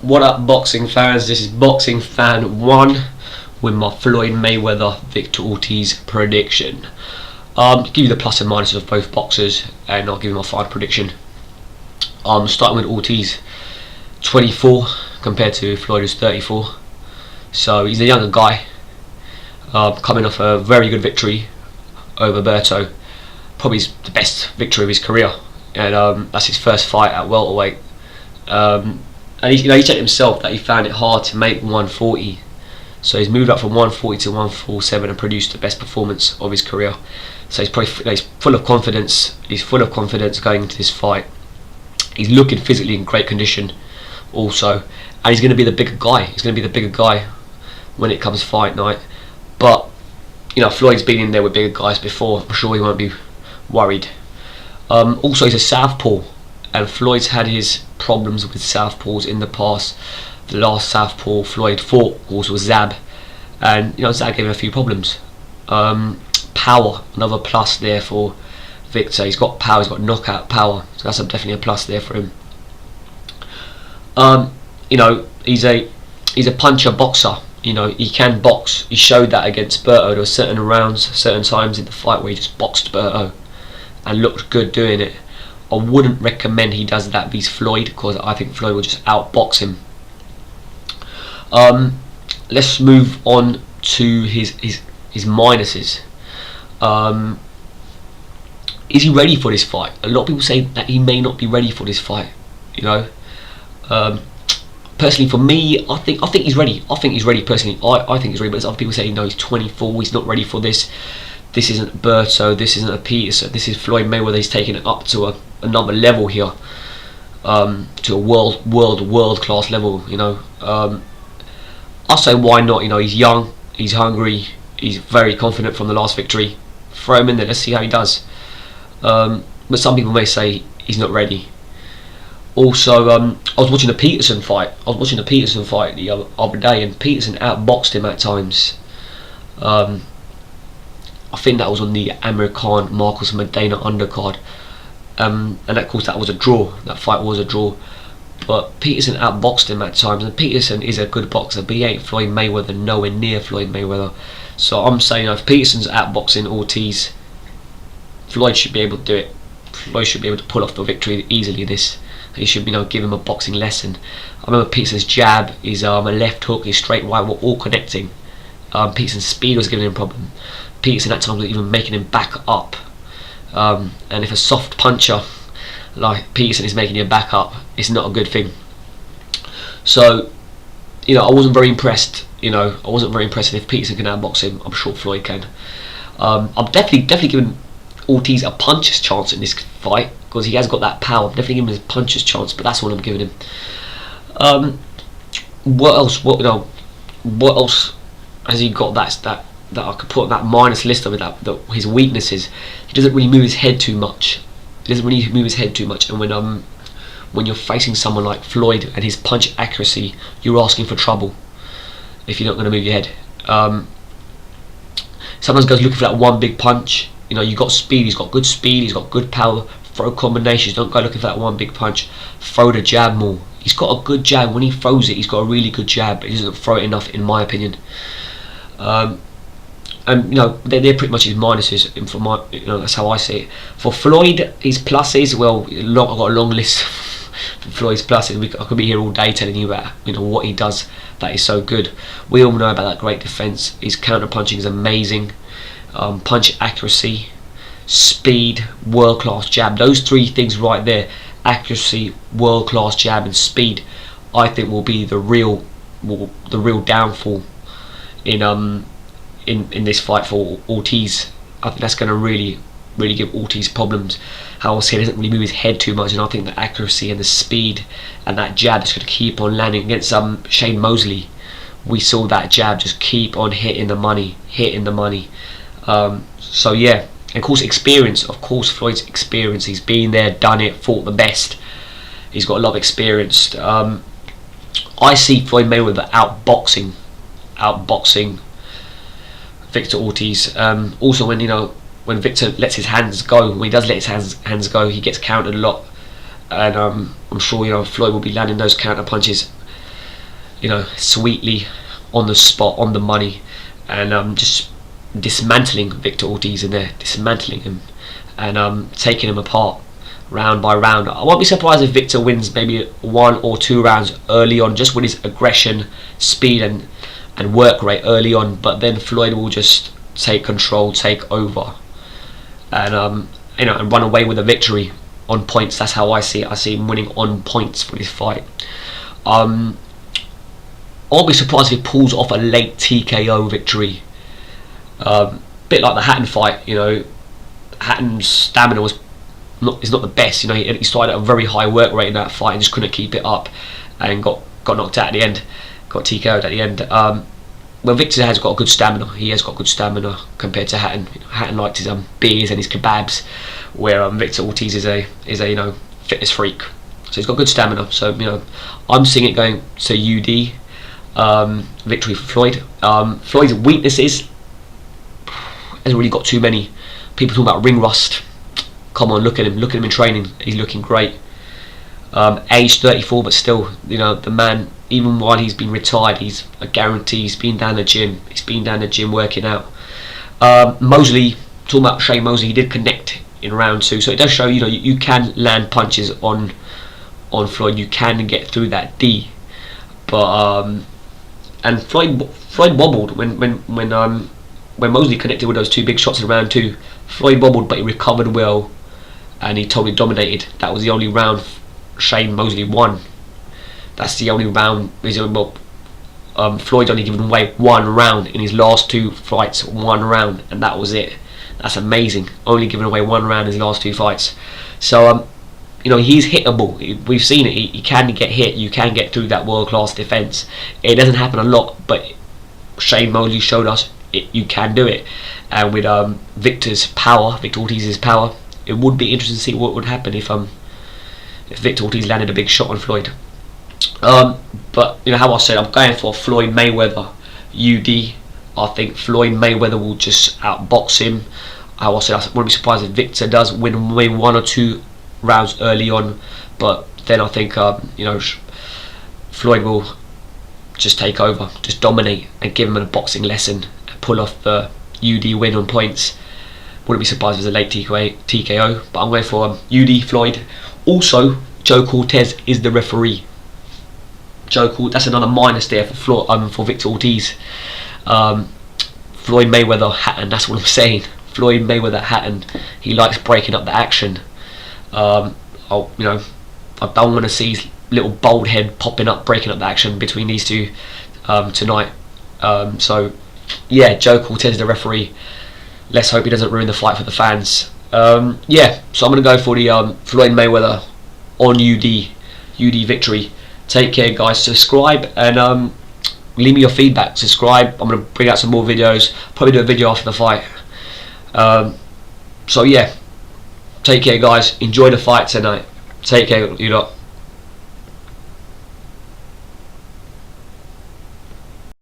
What up, boxing fans? This is Boxing Fan 1 with my Floyd Mayweather Victor Ortiz prediction. Give you the plus and minuses of both boxers, and I'll give you my final prediction. Starting with Ortiz, 24 compared to Floyd, who's 34. So he's a younger guy, coming off a very good victory over Berto. Probably the best victory of his career, and that's his first fight at welterweight. And he said himself that he found it hard to make 140, so he's moved up from 140 to 147 and produced the best performance of his career. So he's probably full of confidence. He's full of confidence going into this fight. He's looking physically in great condition, also, and he's going to be the bigger guy. He's going to be the bigger guy when it comes fight night. But Floyd's been in there with bigger guys before. I'm sure he won't be worried. Also, he's a southpaw, and Floyd's had his problems with southpaws in the past. The last southpaw Floyd fought was Zab, and Zab gave him a few problems. Power, another plus there for Victor. He's got power, he's got knockout power, so that's definitely a plus there for him. He's a puncher boxer. He can box. He showed that against Berto. There were certain rounds, certain times in the fight where he just boxed Berto and looked good doing it. I wouldn't recommend he does that vs Floyd, because I think Floyd will just outbox him. Let's move on to his minuses. Is he ready for this fight? A lot of people say that he may not be ready for this fight. Personally, for me, I think he's ready. I think he's ready personally. I think he's ready, but there's other people saying no, he's 24. He's not ready for this. This isn't Berto. This isn't a Peterson. This is Floyd Mayweather. He's taking it up to another level here, to a world class level. I'll say why not. He's young. He's hungry. He's very confident from the last victory. Throw him in there. Let's see how he does. But some people may say he's not ready. Also, I was watching the Peterson fight. The other day, and Peterson outboxed him at times. I think that was on the Amir Khan Marcos Medina undercard, and of course that was a draw. That fight was a draw, but Peterson outboxed him at times, and Peterson is a good boxer, but he ain't Floyd Mayweather, nowhere near Floyd Mayweather. So I'm saying if Peterson's outboxing Ortiz, Floyd should be able to do it. Floyd should be able to pull off the victory easily. He should give him a boxing lesson. I remember Peterson's jab, his a left hook, his straight right were all connecting. Peterson's speed was giving him a problem. Peterson at times was even making him back up. And if a soft puncher like Peterson is making him back up, it's not a good thing. So, I wasn't very impressed. I wasn't very impressed. And if Peterson can outbox him, I'm sure Floyd can. I'm definitely giving Ortiz a puncher's chance in this fight, because he has got that power. I'm definitely giving him a puncher's chance, but that's what I'm giving him. What else? What else has he got that I could put on that minus list of it? His weaknesses. He doesn't really move his head too much. And when you're facing someone like Floyd and his punch accuracy, you're asking for trouble if you're not going to move your head. Sometimes guys looking for that one big punch. You got speed. He's got good speed. He's got good power. Throw combinations. Don't go looking for that one big punch. Throw the jab more. He's got a good jab. When he throws it, he's got a really good jab, but he doesn't throw it enough, in my opinion. And they're pretty much his minuses. For my, that's how I see it. For Floyd, his pluses. Well, I've got a long list for Floyd's pluses. I could be here all day telling you about what he does that is so good. We all know about that great defense. His counter punching is amazing. Punch accuracy, speed, world class jab. Those three things right there: accuracy, world class jab, and speed. I think will be the real downfall in this fight for Ortiz. I think that's going to really give Ortiz problems. How I say, he doesn't really move his head too much, and I think the accuracy and the speed and that jab is going to keep on landing. Against Shane Mosley, we saw that jab just keep on hitting the money. So yeah, and of course experience. Of course, Floyd's experience. He's been there, done it, fought the best. He's got a lot of experience. I see Floyd Mayweather outboxing Victor Ortiz. Also, when Victor lets his hands go, when he does let his hands go, he gets countered a lot, and I'm sure Floyd will be landing those counter punches. sweetly, on the spot, on the money, and just dismantling Victor Ortiz in there, dismantling him, and taking him apart round by round. I won't be surprised if Victor wins maybe 1 or 2 rounds early on, just with his aggression, speed, and work rate early on. But then Floyd will just take control, take over, and run away with a victory on points. That's how I see it. I see him winning on points for this fight. I'll be surprised if he pulls off a late TKO victory. Bit like the Hatton fight. Hatton's stamina is not the best. He started at a very high work rate in that fight and just couldn't keep it up, and got knocked out at the end, got TKO'd at the end. Well, Victor has got good stamina. He has got good stamina compared to Hatton. Hatton liked his beers and his kebabs, where Victor Ortiz is a fitness freak. So he's got good stamina. So I'm seeing it going to UD. Victory for Floyd. Floyd's weaknesses hasn't really got too many. People talk about ring rust. Come on, look at him in training. He's looking great. Age 34, but still, the man, even while he's been retired, he's a guarantee. He's been down the gym. He's been down the gym working out. Mosley, talking about Shane Mosley, he did connect in round 2, so it does show you can land punches on Floyd. You can get through that D, but and Floyd wobbled when Mosley connected with those 2 big shots in round 2. Floyd wobbled, but he recovered well, and he totally dominated. That was the only round Shane Mosley won. That's the only round. Floyd's only given away 1 round in his last 2 fights. 1 round, and that was it. That's amazing. Only giving away 1 round in his last 2 fights. So he's hittable. We've seen it. He can get hit. You can get through that world-class defense. It doesn't happen a lot, but Shane Mosley showed us you can do it. And with Victor Ortiz's power, it would be interesting to see what would happen if Victor Ortiz landed a big shot on Floyd. But how I said, I'm going for Floyd Mayweather UD. I think Floyd Mayweather will just outbox him. How I said, I wouldn't be surprised if Victor does win maybe 1 or 2 rounds early on, but then I think Floyd will just take over, just dominate, and give him a boxing lesson and pull off the UD win on points. Wouldn't be surprised if it was a late TKO, but I'm going for UD Floyd. Also, Joe Cortez is the referee. That's another minus there for Victor Ortiz. Floyd Mayweather Hatton, that's what I'm saying. Floyd Mayweather Hatton, he likes breaking up the action. I don't want to see his little bald head popping up, breaking up the action between these 2 tonight. So yeah, Joe Cortez the referee. Let's hope he doesn't ruin the fight for the fans. Yeah, so I'm going to go for the Floyd Mayweather on UD victory. Take care, guys. Subscribe and leave me your feedback. Subscribe. I'm going to bring out some more videos. Probably do a video after the fight. So yeah, take care, guys. Enjoy the fight tonight. Take care, you lot.